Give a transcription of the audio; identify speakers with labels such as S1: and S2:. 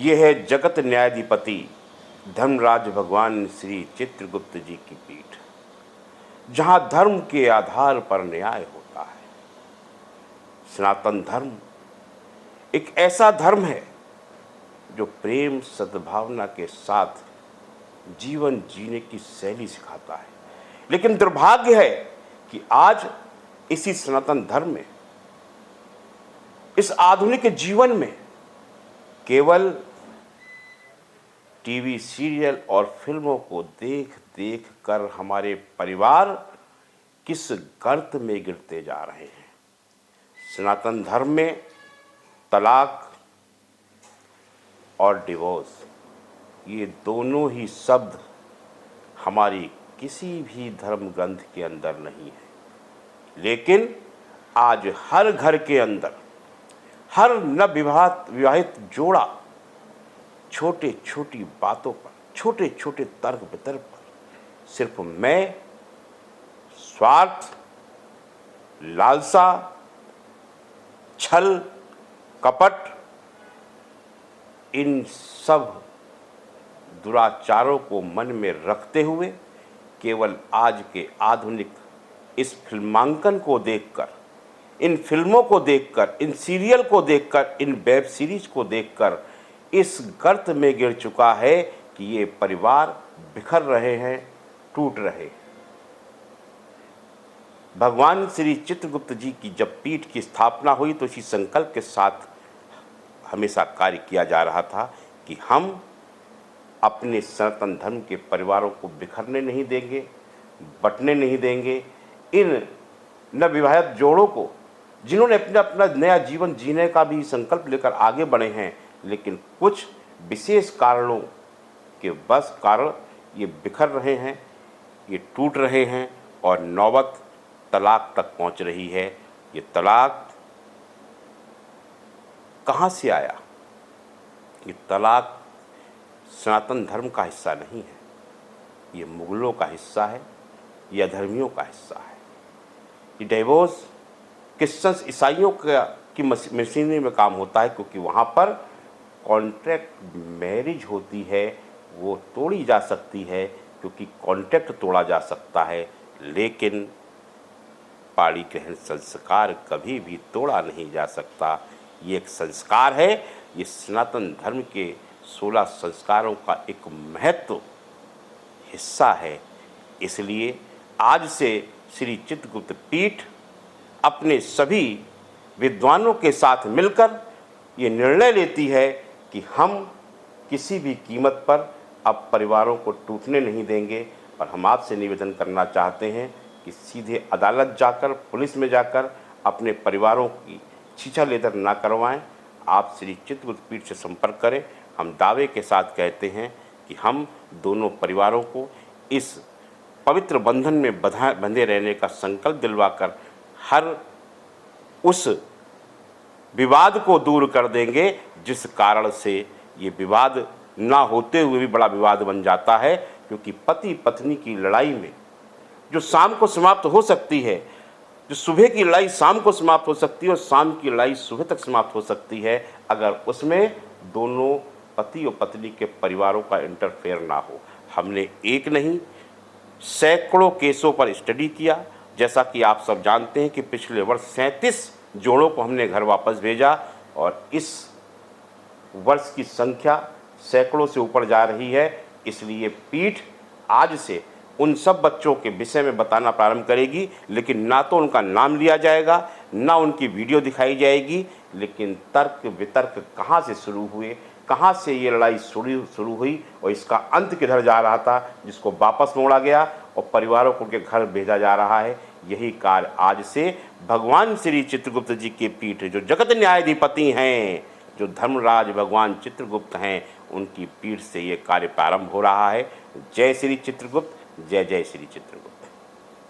S1: ये है जगत न्यायाधिपति धर्मराज भगवान श्री चित्रगुप्त जी की पीठ, जहाँ धर्म के आधार पर न्याय होता है। सनातन धर्म एक ऐसा धर्म है जो प्रेम सद्भावना के साथ जीवन जीने की शैली सिखाता है। लेकिन दुर्भाग्य है कि आज इसी सनातन धर्म में, इस आधुनिक जीवन में केवल टीवी सीरियल और फिल्मों को देख देख कर हमारे परिवार किस गर्त में गिरते जा रहे हैं। सनातन धर्म में तलाक और डिवोर्स, ये दोनों ही शब्द हमारी किसी भी धर्म ग्रंथ के अंदर नहीं है। लेकिन आज हर घर के अंदर हर विवाहित जोड़ा छोटे छोटी बातों पर, छोटे छोटे तर्क वितर्क पर सिर्फ मैं, स्वार्थ, लालसा, छल, कपट, इन सब दुराचारों को मन में रखते हुए केवल आज के आधुनिक इस फिल्मांकन को देखकर, इन फिल्मों को देखकर, इन सीरियल को देखकर, इन वेब सीरीज को देखकर इस गर्त में गिर चुका है कि ये परिवार बिखर रहे हैं, टूट रहे हैं। भगवान श्री चित्रगुप्त जी की जब पीठ की स्थापना हुई तो इसी संकल्प के साथ हमेशा कार्य किया जा रहा था कि हम अपने सनातन धर्म के परिवारों को बिखरने नहीं देंगे, बंटने नहीं देंगे। इन नवविवाहित जोड़ों को, जिन्होंने अपना नया जीवन जीने का भी संकल्प लेकर आगे बढ़े हैं, लेकिन कुछ विशेष कारणों के कारण ये बिखर रहे हैं, ये टूट रहे हैं और नौबत तलाक तक पहुंच रही है। ये तलाक कहाँ से आया? ये तलाक सनातन धर्म का हिस्सा नहीं है, ये मुगलों का हिस्सा है, ये अधर्मियों का हिस्सा है। ये डिवोर्स क्रिश्चियंस, ईसाइयों की मशीनरी में काम होता है, क्योंकि वहाँ पर कॉन्ट्रैक्ट मैरिज होती है, वो तोड़ी जा सकती है क्योंकि कॉन्ट्रैक्ट तोड़ा जा सकता है, लेकिन पाणी ग्रहण संस्कार कभी भी तोड़ा नहीं जा सकता। ये एक संस्कार है, ये सनातन धर्म के 16 संस्कारों का एक महत्व हिस्सा है। इसलिए आज से श्री चित्रगुप्त पीठ अपने सभी विद्वानों के साथ मिलकर ये निर्णय लेती है कि हम किसी भी कीमत पर अब परिवारों को टूटने नहीं देंगे। और हम आपसे निवेदन करना चाहते हैं कि सीधे अदालत जाकर, पुलिस में जाकर अपने परिवारों की छीछा-लेदर ना करवाएं। आप श्री चित्रगुप्त पीठ से संपर्क करें। हम दावे के साथ कहते हैं कि हम दोनों परिवारों को इस पवित्र बंधन में बंधे रहने का संकल्प दिलवाकर हर उस विवाद को दूर कर देंगे जिस कारण से ये विवाद ना होते हुए भी बड़ा विवाद बन जाता है। क्योंकि पति पत्नी की लड़ाई में जो शाम को समाप्त हो सकती है, जो सुबह की लड़ाई शाम को समाप्त हो सकती है और शाम की लड़ाई सुबह तक समाप्त हो सकती है, अगर उसमें दोनों पति और पत्नी के परिवारों का इंटरफेयर ना हो। हमने एक नहीं, सैकड़ों केसों पर स्टडी किया। जैसा कि आप सब जानते हैं कि पिछले वर्ष 37 जोड़ों को हमने घर वापस भेजा और इस वर्ष की संख्या सैकड़ों से ऊपर जा रही है। इसलिए पीठ आज से उन सब बच्चों के विषय में बताना प्रारंभ करेगी, लेकिन ना तो उनका नाम लिया जाएगा, ना उनकी वीडियो दिखाई जाएगी, लेकिन तर्क वितर्क कहाँ से शुरू हुए, कहाँ से ये लड़ाई शुरू हुई और इसका अंत किधर जा रहा था, जिसको वापस मोड़ा गया और परिवारों को उनके घर भेजा जा रहा है, यही कार्य आज से भगवान श्री चित्रगुप्त जी के पीठ, जो जगत न्यायाधिपति हैं, जो धर्मराज भगवान चित्रगुप्त हैं, उनकी पीठ से ये कार्य प्रारंभ हो रहा है। जय श्री चित्रगुप्त, जय जय श्री चित्रगुप्त।